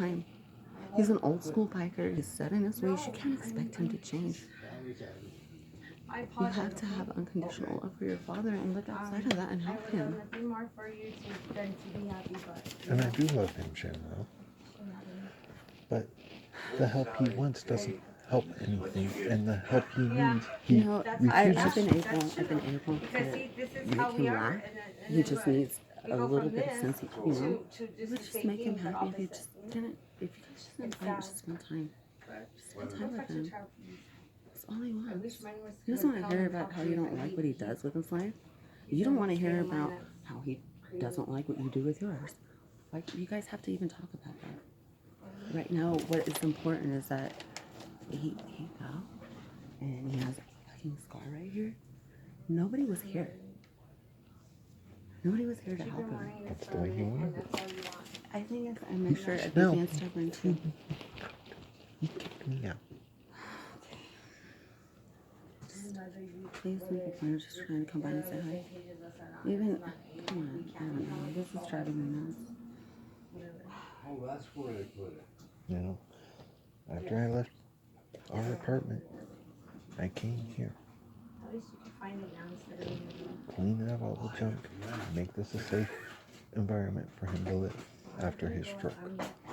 time. He's an old school biker. He's set in his ways. You can't expect him to change. You have to have unconditional love for your father and look outside of that and help him. And I do love him, Shem, though. But the help he wants doesn't help anything, and the help he needs, he I've refuses. been able to make him laugh. He just needs a little bit of sense of, it would just make him happy if you just didn't, if you guys just didn't fight, just spend time. Just spend time with him. That's all he wants. He doesn't want to hear about how you don't like what he does with his life. You don't want to hear about how he doesn't like what you do with yours. Like, you guys have to even talk about that. Right now, what is important is that he fell, and he has a fucking scar right here. Nobody was here. Nobody was here to help him. That's the way he wanted it. I think it's a mixture of being stubborn too. He kicked me out. Please make it clear, just trying to come by and say hi. Even, come on, I don't know. This is driving me nuts. Oh, that's where they put it. You know, after I left our apartment, I came here. Clean out all the junk, make this a safe environment for him to live after his stroke.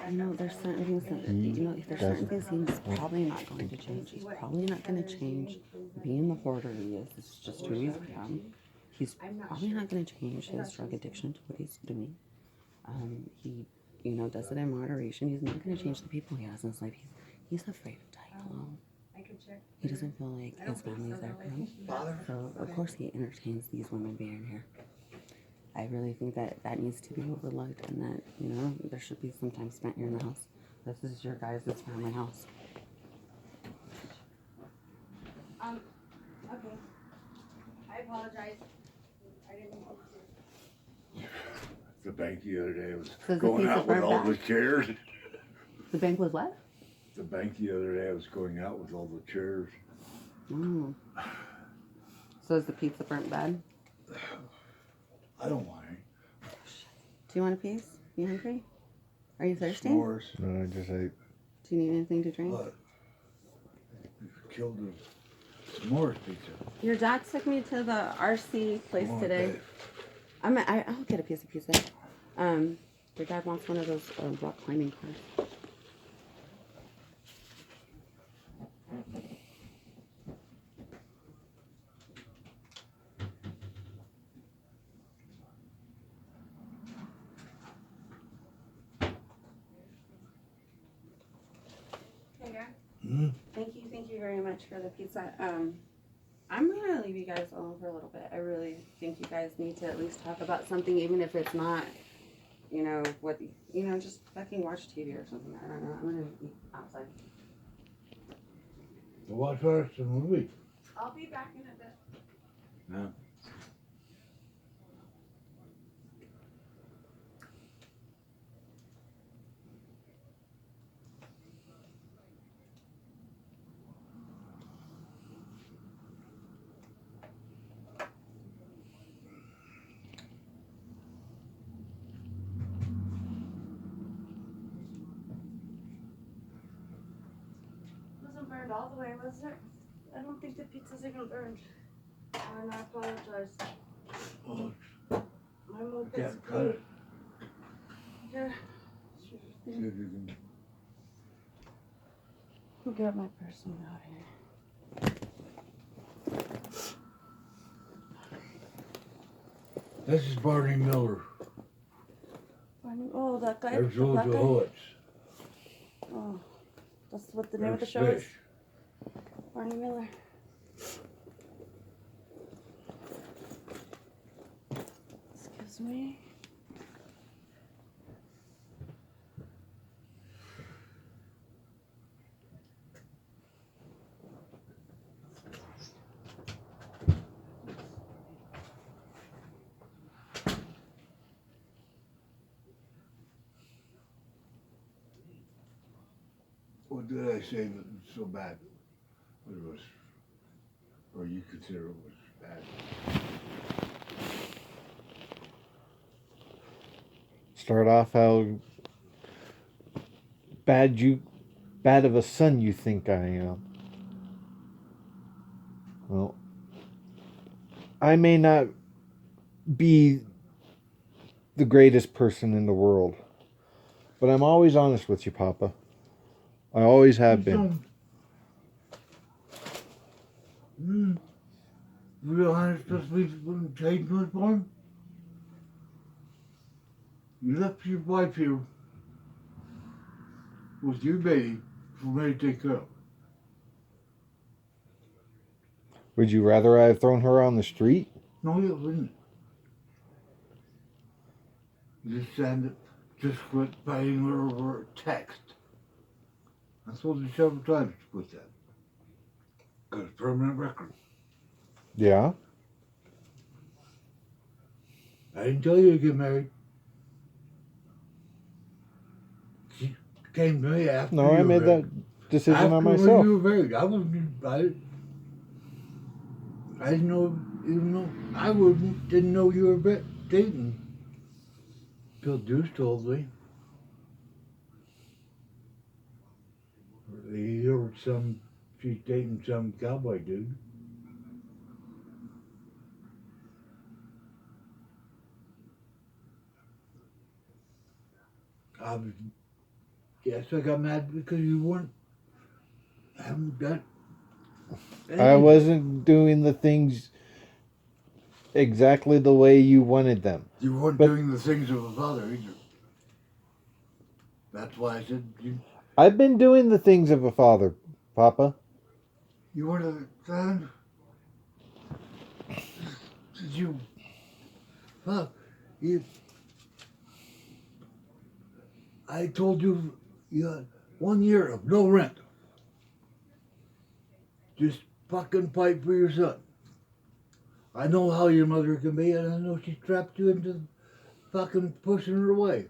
There's certain things that, if there's certain things he's probably not going to change. He's probably not going to change being the hoarder he is. It's just who he's become. He's probably not going to change his drug addiction to what he's doing. He, does it in moderation. He's not going to change the people he has in his life. He's afraid of dying alone. He doesn't feel like his family's there for him. So, of course, he entertains these women being here. I really think that needs to be overlooked, and that, there should be some time spent here in the house. This is your guys' family house. Okay. I apologize. I didn't mean to. The bank the other day was So going out with all the chairs. The bank was what? The bank the other day was going out with all the chairs. Oh. So is the pizza burnt bad? I don't want any. Do you want a piece? You hungry? Are you thirsty? S'mores. No, I just ate. Do you need anything to drink? But killed the s'mores pizza. Your dad took me to the RC place Come on, today. Dave. I'll get a piece of pizza. Your dad wants one of those rock climbing cars. Thank you very much for the pizza. I'm gonna leave you guys alone for a little bit. I really think you guys need to at least talk about something, even if it's not, just fucking watch TV or something. I don't know. I'm gonna eat outside. Watch us the movie. I'll be back in a bit. No. Wasn't burned all the way, was it? I don't think the pizza's even burned. And I apologize. Oh, My mom yeah, gets cut it. Yeah. See if you can. Who got my person out here? This is Barney Miller. Oh, that guy. There's the black Georgia guy? Hoyts. Oh, that's what the name of the There's show Fish. is. Barney Miller. Excuse me. What did I say that was so bad? What it was, or you consider it was bad? Start off how bad of a son you think I am. Well, I may not be the greatest person in the world, but I'm always honest with you, Papa. I always have been. Real honest with me when Hayden was born. You left your wife here with your baby for me to take care of. Would you rather I have thrown her on the street? No, you wouldn't. You just quit fighting her over a text. I told you several times to quit that. Because permanent record. Yeah. I didn't tell you to get married. She came to me after No, you I were made married. that decision After on when myself. you were married, I didn't know, even though I didn't know you were dating. Till Deuce told me. He heard she's dating some cowboy dude. Yes, I got mad because you haven't done. I wasn't doing the things exactly the way you wanted them. You weren't doing the things of a father either. That's why I said I've been doing the things of a father, Papa. you weren't a son. You. I told you you had 1 year of no rent. Just fucking fight for your son. I know how your mother can be, and I know she trapped you into fucking pushing her away.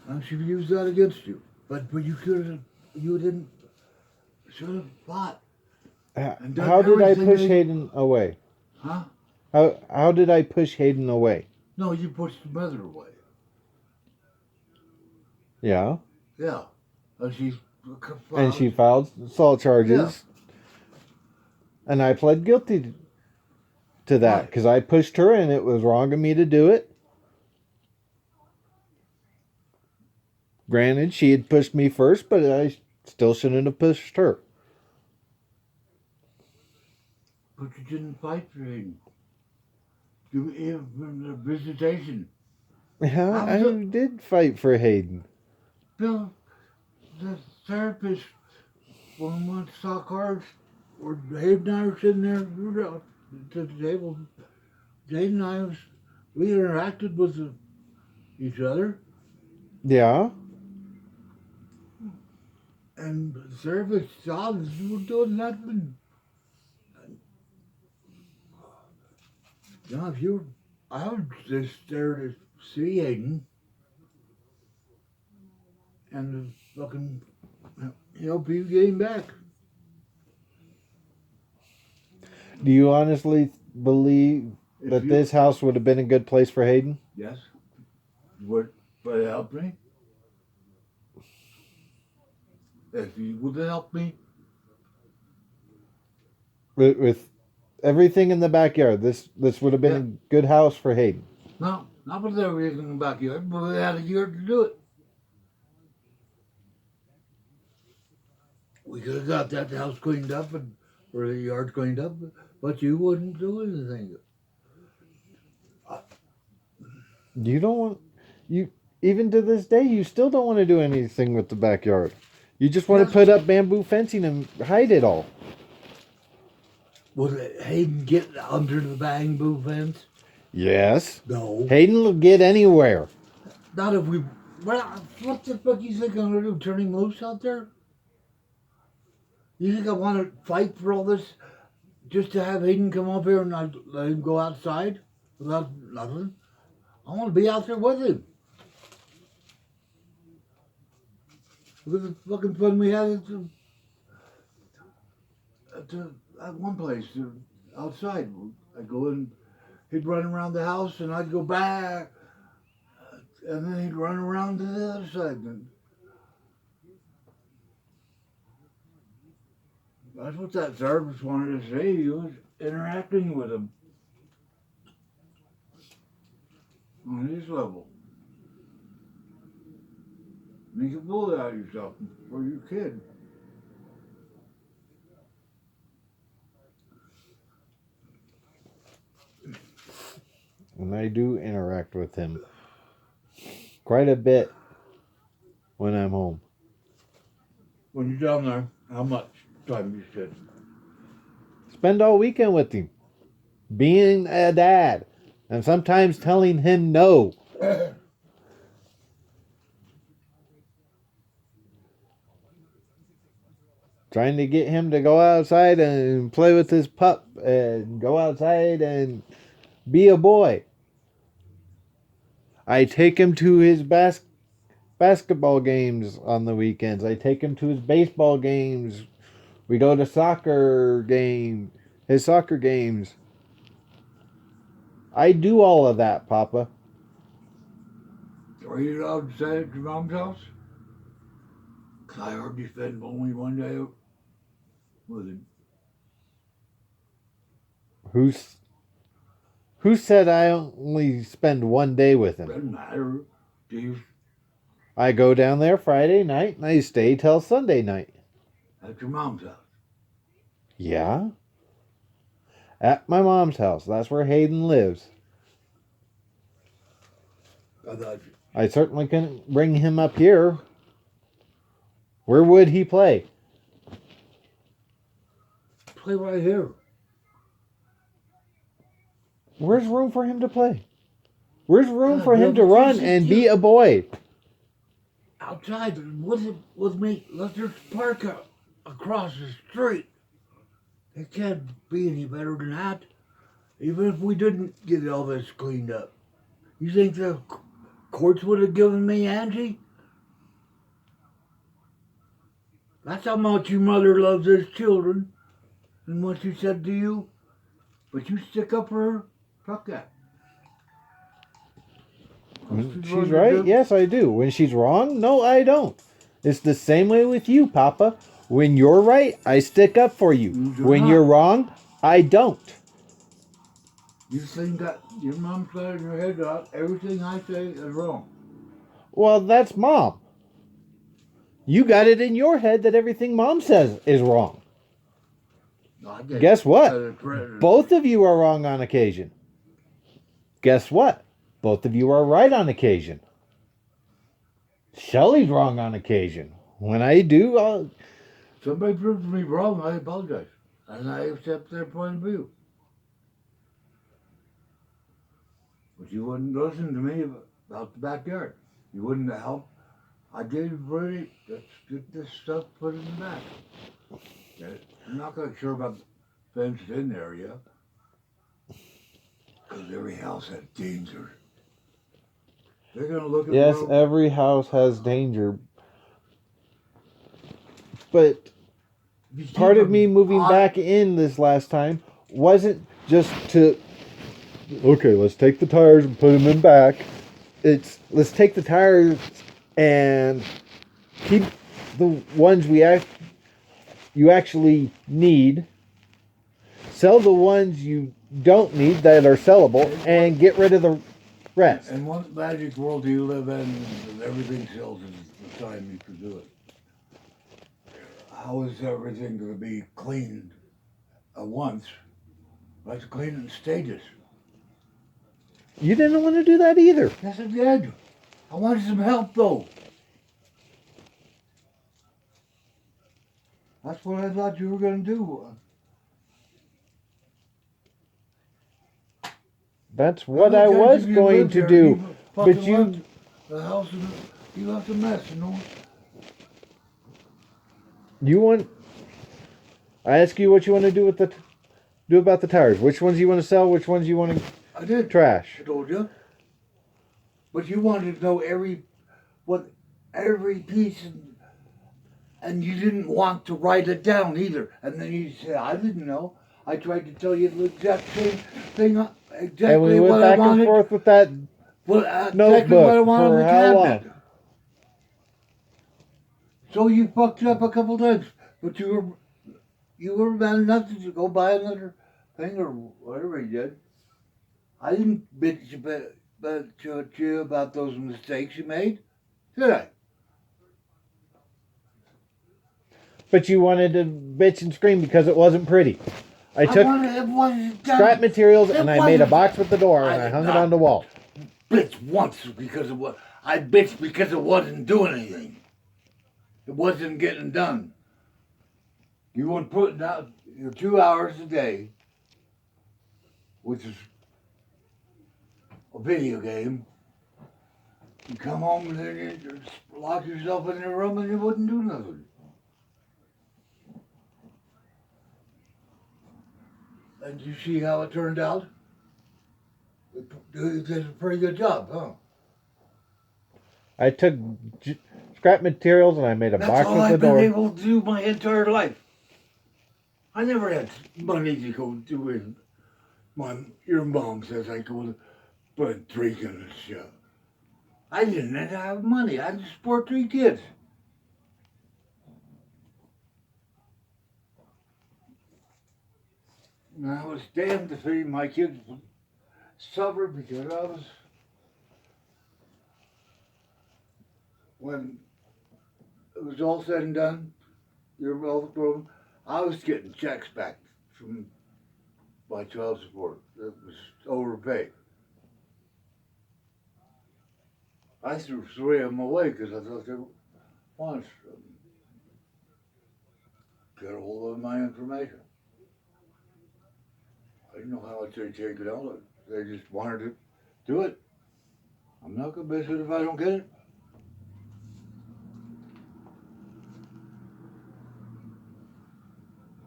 And she used that against you. But you should have fought. How did I push Hayden away? Huh? How did I push Hayden away? No, you pushed the mother away. Yeah. Yeah. And she filed assault charges. Yeah. And I pled guilty to that because I pushed her and it was wrong of me to do it. Granted, she had pushed me first, but I still shouldn't have pushed her. But you didn't fight for Hayden. You even from the visitation. Yeah, I did fight for Hayden. Bill, the therapist, when we went to saw cards, where Hayden and I were sitting there at the table, Hayden and we interacted with each other. Yeah. And the therapist saw that you were doing nothing. Now, I was just there to see Hayden and fucking help you get him back. Do you honestly believe that this house would have been a good place for Hayden? Yes. But it helped me. If you would have helped me. With everything in the backyard, this would have been a good house for Hayden. No, not with everything in the backyard, but we had a year to do it. We could have got that house cleaned up or the yard cleaned up, but you wouldn't do anything. You don't want even to this day you still don't want to do anything with the backyard. You just want to put up bamboo fencing and hide it all. Would Hayden get under the bamboo fence? Yes. No. Hayden will get anywhere. Not if we. What the fuck you think I'm gonna do? Turn him loose out there? You think I want to fight for all this just to have Hayden come up here and not let him go outside without nothing? I want to be out there with him. Look at the fucking fun we had at one place outside. I'd go in, he'd run around the house, and I'd go back, and then he'd run around to the other side. And That's what that therapist wanted to say. He was interacting with him on his level. Make a bully out of yourself for your kid. And I do interact with him quite a bit when I'm home. When you're down there, how much time you spend? Spend all weekend with him. Being a dad. And sometimes telling him no. Trying to get him to go outside and play with his pup and go outside and be a boy. I take him to his basketball games on the weekends. I take him to his baseball games. We go to his soccer games. I do all of that, Papa. Are you allowed to stay at your mom's house? 'Cause I heard you spend only one day with him. Who said I only spend one day with him? Doesn't matter. Do you I go down there Friday night and I stay till Sunday night. at your mom's house? Yeah. At my mom's house. That's where Hayden lives. I thought you. I certainly couldn't bring him up here. Where would he play? Play right here. Where's room for him to play? Where's room God, for him to Bill, run this is and be cute. a boy? Outside with me. Let's just park across the street. It can't be any better than that. Even if we didn't get all this cleaned up. You think the courts would have given me Angie? That's how much your mother loves his children and what she said to you. But you stick up for her? Fuck that. When she's right? Yes, I do. When she's wrong? No, I don't. It's the same way with you, Papa. When you're right, I stick up for you. You do When not. you're wrong, I don't. You think that your mom's got in her head that everything I say is wrong. Well, that's Mom. You got it in your head that everything Mom says is wrong. No, I get Guess it. what? As a predator. Both of you are wrong on occasion. Guess what? Both of you are right on occasion. Shelley's wrong on occasion. When I do, Somebody proves me wrong, I apologize. And I accept their point of view. But you wouldn't listen to me about the backyard. You wouldn't help. I gave you Brady, let's get this stuff put in the back. Okay? I'm not quite sure about the fence in there yet. Because every house has danger. They're going to look at yes, the road. every house has danger. But You keep part of them me moving on- back in this last time wasn't just to, okay, let's take the tires and put them in back. It's, let's take the tires and keep the ones you actually need, sell the ones you don't need that are sellable, and get rid of the rest. And what magic world do you live in that everything sells at the time you can do it? How is everything going to be cleaned at once? Let's clean it in stages. You didn't want to do that either. Yes, I did. I wanted some help, though. That's what I thought you were going to do. That's what I How many was times have you going lived to there do. and you But fucking you, left the house, you left a mess, you know? you want, I ask you what you want to do with do about the tires. Which ones you want to sell, which ones you want to I did. trash. I told you. But you wanted to know every piece, and you didn't want to write it down either. And then you said, I didn't know. I tried to tell you the exact same thing, exactly And we went what I back wanted. and forth with that. Well, exactly notebook what I wanted for in the how cabinet. long? So you fucked it up a couple times, but you were You were man enough to go buy another thing or whatever he did. I didn't bitch you about those mistakes you made, did I? But you wanted to bitch and scream because it wasn't pretty. I took It wasn't done. scrap materials It and I made a wasn't- box with the door and I I did hung it not. on the wall. Bitch once because of what I bitched because it wasn't doing anything. It wasn't getting done. You weren't putting out your 2 hours a day, which is a video game. You come home and then you just lock yourself in your room and you wouldn't do nothing. And you see how it turned out? You did a pretty good job, huh? I took scrap materials and I made a That's box all with the I've been door. able to do my entire life. I never had money to go do it. Your mom says I go but drinking and stuff. I didn't have money. I had to support 3 kids. And I was damned if any of my kids would suffer because I was, when it was all said and done, you're welcome. I was getting checks back from my child support. It was overpaid. I threw 3 of them away because I thought they wanted to get a hold of my information. I didn't know how I'd take it out. They just wanted to do it. I'm not going to miss it if I don't get it.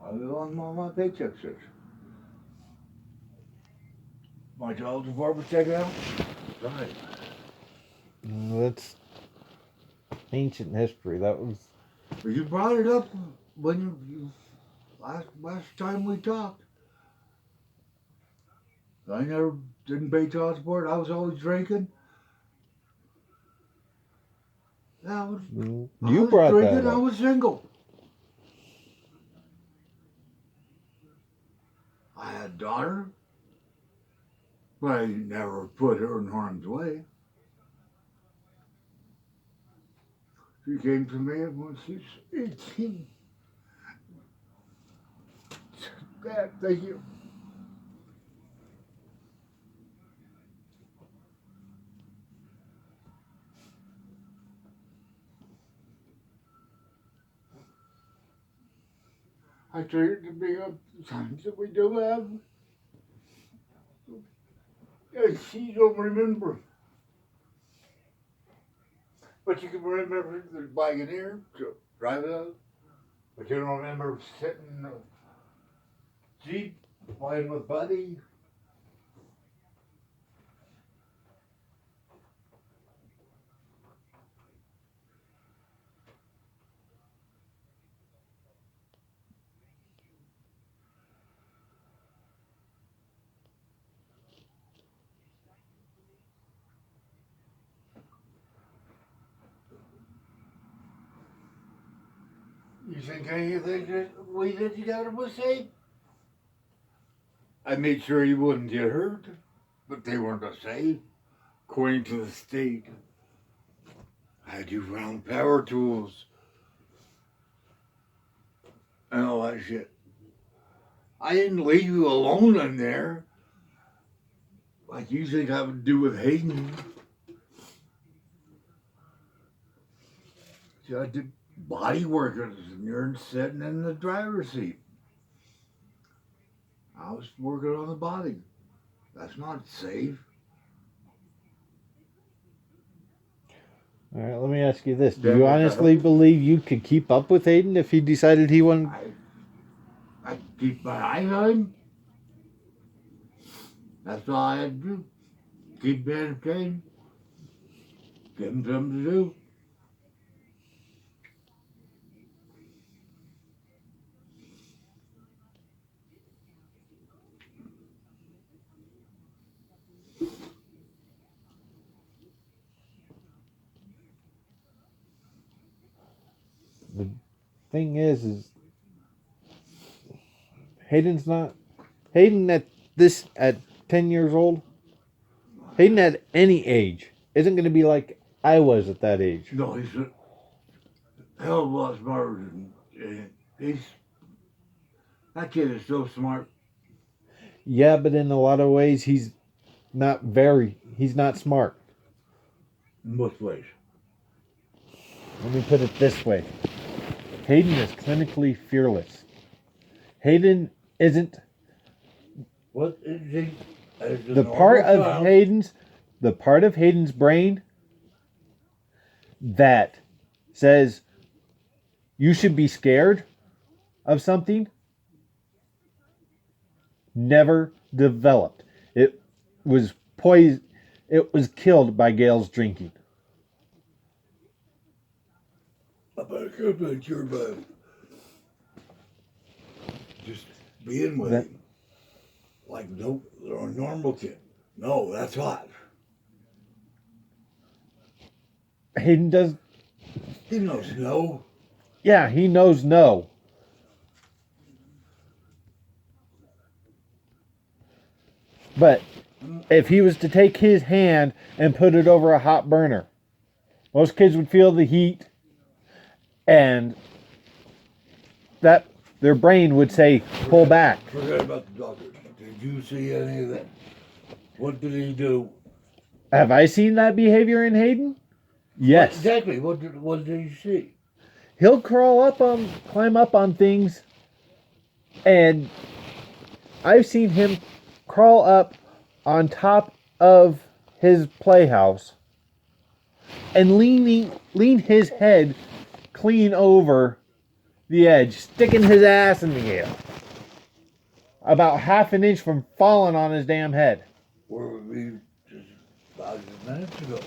I live on my paycheck says. My child support was taken out. Right. That's ancient history. That was But you brought it up when you last time we talked. I never didn't pay child support. I was always drinking. Yeah, I you was brought drinking. that I up. was single. I had a daughter, but I never put her in harm's way. She came to me when she's 18. Dad, thank you. I tried to bring up the times that we do have. And she don't remember. But you can remember the Wagoneer, driving out. But you don't remember sitting in the Jeep, playing with Buddy. You think anything that we did together was safe? I made sure you wouldn't get hurt, but they weren't safe. According to the state, I had you around power tools and all that shit. I didn't leave you alone in there. Like you think I would do with Hayden. So I did body workers and you're sitting in the driver's seat. I was working on the body. That's not safe. All right, let me ask you this. Do Yeah, you but- honestly believe you could keep up with Hayden if he decided he wanted? I keep my eyes on him. That's all I had to do. Keep him entertained. Give him something to do. The thing is Hayden's not. Hayden at 10 years old. Hayden at any age isn't going to be like I was at that age. No, he's a hell of a lot smarter than that kid is so smart. Yeah, but in a lot of ways he's not smart. In most ways. Let me put it this way. Hayden is clinically fearless. Hayden isn't What is he? As a the normal part of child, Hayden's brain that says you should be scared of something never developed. It was poisoned. It was killed by Gail's drinking. I better go back to your bed. Just being with That- him. Like no, they're a normal kid. No, that's hot. Hayden does. He knows no. Yeah, he knows no. But if he was to take his hand and put it over a hot burner, most kids would feel the heat and that their brain would say, pull back. Forget about the doctor. Did you see any of that? What did he do? Have I seen that behavior in Hayden? Yes. Exactly. What did you see? He'll climb up on things, and I've seen him crawl up on top of his playhouse and lean his head clean over the edge, sticking his ass in the air, about half an inch from falling on his damn head. Where were we just 5 minutes ago?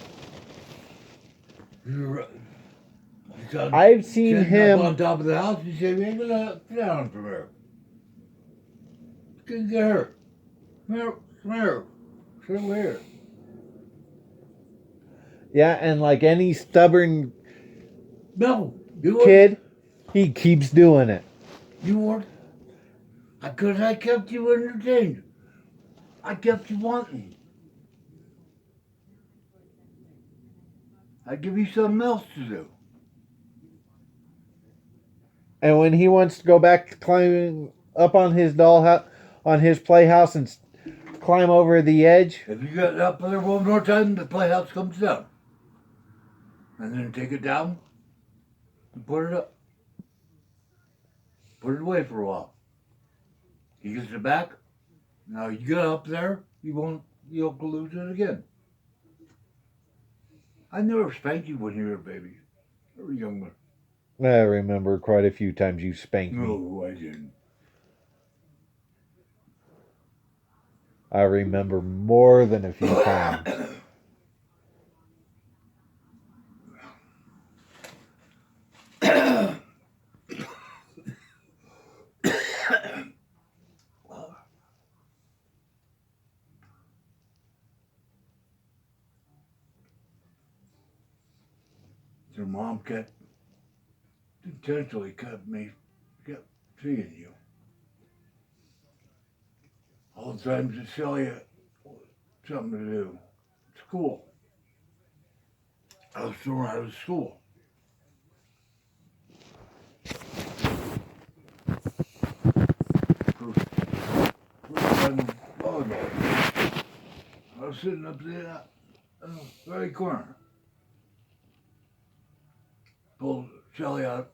I've seen Sitting him. up on top of the house. You say, "Man, get down from here. Get her. Come here. Sit over here." Yeah, and like any stubborn No, you weren't. kid, he keeps doing it. You weren't. Because I kept you entertained. I kept you wanting. I give you something else to do. And when he wants to go back climbing up on his on his playhouse and climb over the edge, If you get up there one more time, the playhouse comes down. And then take it down and put it up. Put it away for a while. He gets it back. Now you get up there, you'll lose it again. I never spanked you when you were a baby. You were younger. I remember quite a few times you spanked me. No, I didn't. I remember more than a few times. Your mom intentionally kept seeing you. All the time to tell you something to do. School. I was thrown out of school. First time in volleyball. I was sitting up there in the very corner. Pulled Shelly out,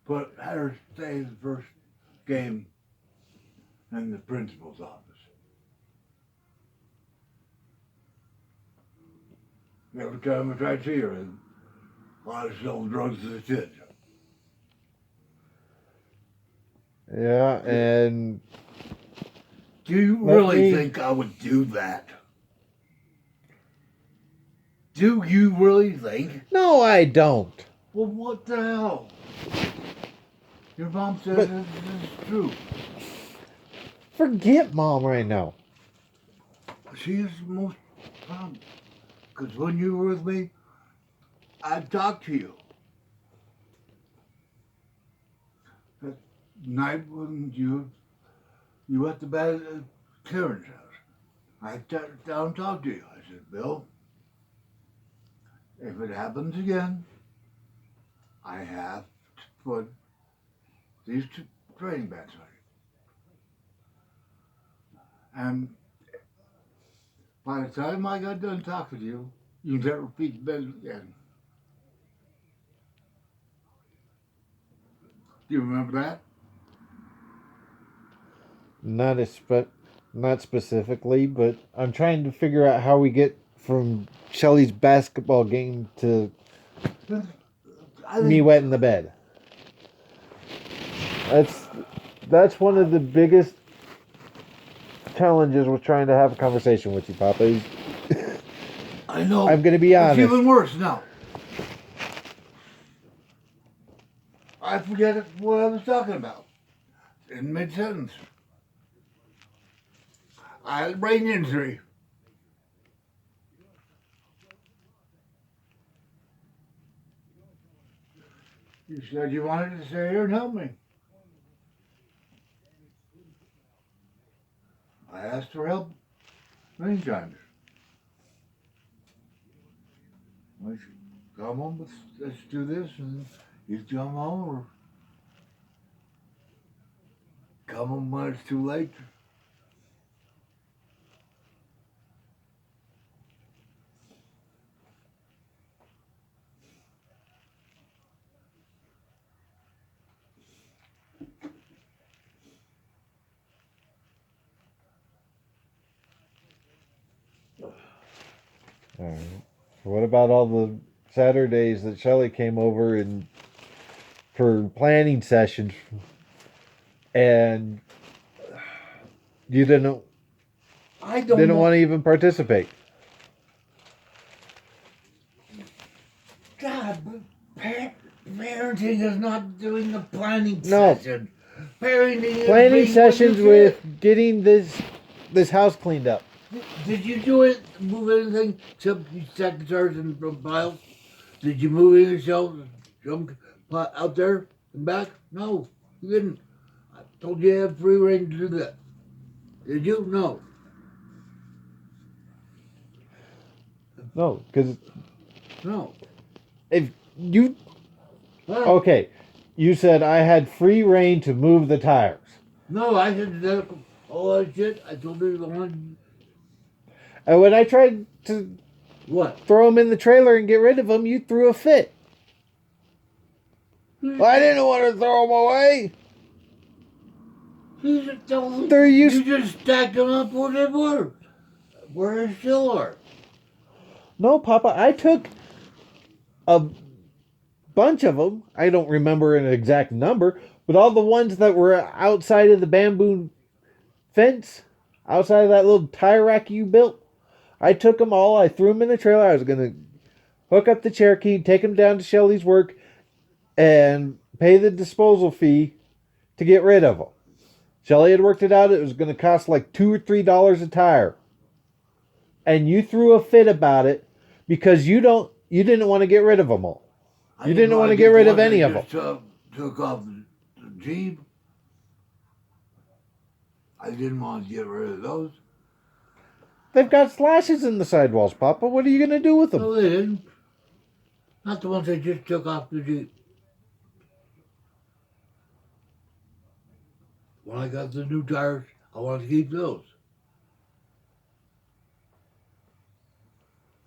had her stay the first game in the principal's office. Every time I tried to see her, I was selling drugs to the kids. Yeah, and Do you Let really me- think I would do that? Do you really think? no, I don't. Well, what the hell? Your mom says But- this is true. Forget Mom right now. She is the most problem. Because when you were with me, I'd talk to you. That night when you You went to bed at Karen's house. I sat down and talked to you. I said, Bill, if it happens again, I have to put these two training bands on you. And by the time I got done talking to you, you never repeat the bed again. Do you remember that? Not specifically, but I'm trying to figure out how we get from Shelly's basketball game to I me think wetting the bed. That's one of the biggest challenges with trying to have a conversation with you, Papa. Is I know. I'm gonna be honest. It's even worse now. I forget what I was talking about in mid-sentence. I had a brain injury. You said you wanted to stay here and help me. I asked for help many times. I said, come home, let's do this, and you come home, or come home when it's too late. All right. What about all the Saturdays that Shelly came over and for planning sessions, and you didn't I don't know. want to even participate? God, but parenting is not doing the planning No. session. Parenting is Planning being sessions what you with getting this house cleaned up. Did you do it? Move anything except you stack the jars in the piles? Did you move any shelves, junk out there and back? No, you didn't. I told you you had free reign to do that. Did you? No. No, because No. if you Well, okay, you said I had free reign to move the tires. no, I said that all that shit. I told you the one. And when I tried to What? throw them in the trailer and get rid of them, you threw a fit. Well, I didn't want to throw them away. You just don't. They're used. You just stacked them up where they were. Where they still are. No, Papa, I took a bunch of them. I don't remember an exact number, but all the ones that were outside of the bamboo fence, outside of that little tire rack you built, I took them all. I threw them in the trailer. I was going to hook up the Cherokee, take them down to Shelly's work, and pay the disposal fee to get rid of them. Shelly had worked it out. It was going to cost like $2 or $3 a tire. And you threw a fit about it because you didn't want to get rid of them all. You didn't want to get rid of any of them. Took off the Jeep. I didn't want to get rid of those. They've got slashes in the sidewalls, Papa. What are you going to do with them? No, they didn't. Not the ones I just took off the Jeep. When I got the new tires, I wanted to keep those.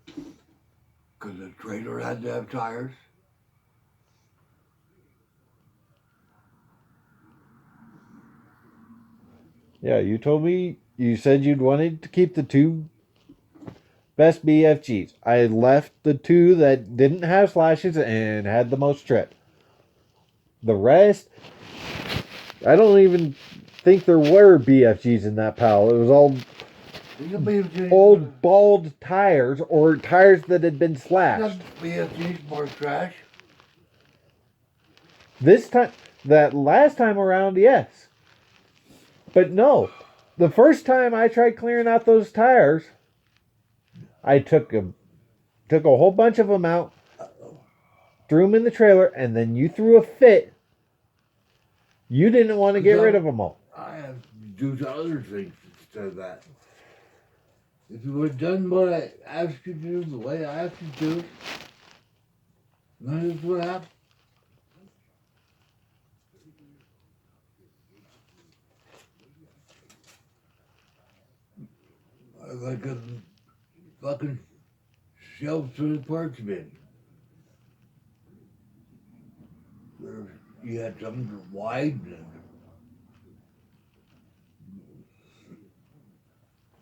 Because the trailer had to have tires. Yeah, you told me, you said you'd wanted to keep the two best BFGs. I left the two that didn't have slashes and had the most trip. The rest, I don't even think there were BFGs in that pile. It was all old bald tires or tires that had been slashed. BFG's more trash. This time, that last time around, yes. But no, the first time I tried clearing out those tires, I took a whole bunch of them out, threw them in the trailer, and then you threw a fit. You didn't want to get rid of them all. I have do other things instead of that. If you would have done what I asked you to do the way I asked you to do, none of this would happen. Like a fucking shelf to the parts bin. Where you had something wide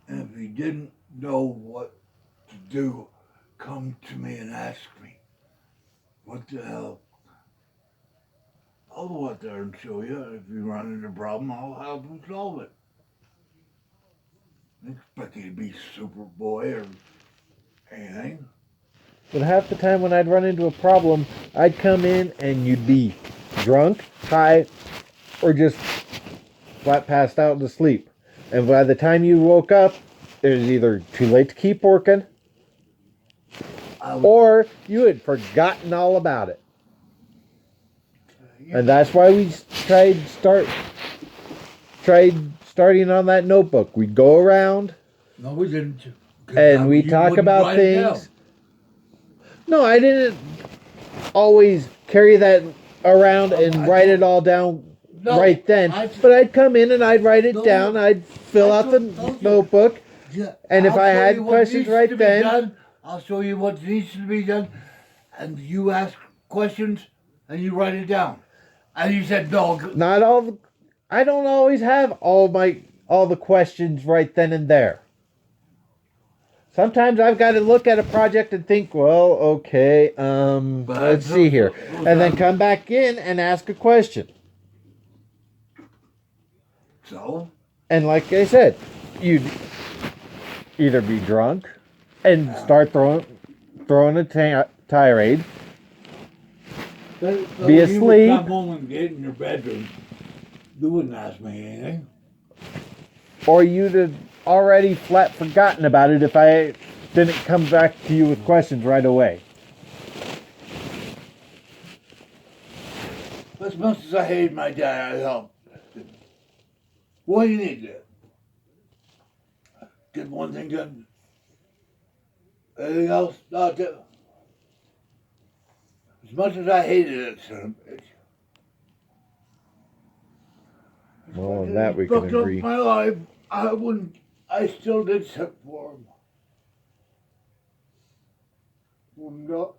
and if you didn't know what to do, come to me and ask me. What the hell? I'll go out there and show you. If you run into a problem, I'll help you solve it. I don't expect you to be Superboy or anything. But half the time when I'd run into a problem, I'd come in and you'd be drunk, high, or just flat passed out to sleep. And by the time you woke up, it was either too late to keep working, or you had forgotten all about it. And that's why we tried starting on that notebook. We'd go around No, we didn't. and we talk about things. No, I didn't always carry that around and write it all down right then. But I'd come in and I'd write it down. I'd fill out the notebook. And if I had questions right then, I'll show you what needs to be done. And you ask questions and you write it down. And you said no. not all the, I don't always have all the questions right then and there. Sometimes I've got to look at a project and think, well, okay, let's see here. And then come back in and ask a question. So? And like I said, you'd either be drunk and start throwing a tirade, be asleep. You would come home and get in your bedroom. You wouldn't ask me anything. Or you'd have already flat forgotten about it if I didn't come back to you with questions right away. As much as I hated my dad, I helped. What do you need to get one thing done? Anything else? Not to. As much as I hated it, son of a bitch. Well, that we can Fucked up agree. my life. I wouldn't. I still did stuff for him. No.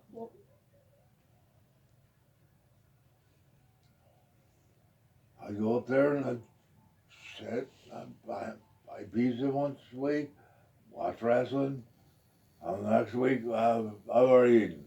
I go up there and I sit. I pizza once a week. Watch wrestling. And the next week I've already eaten.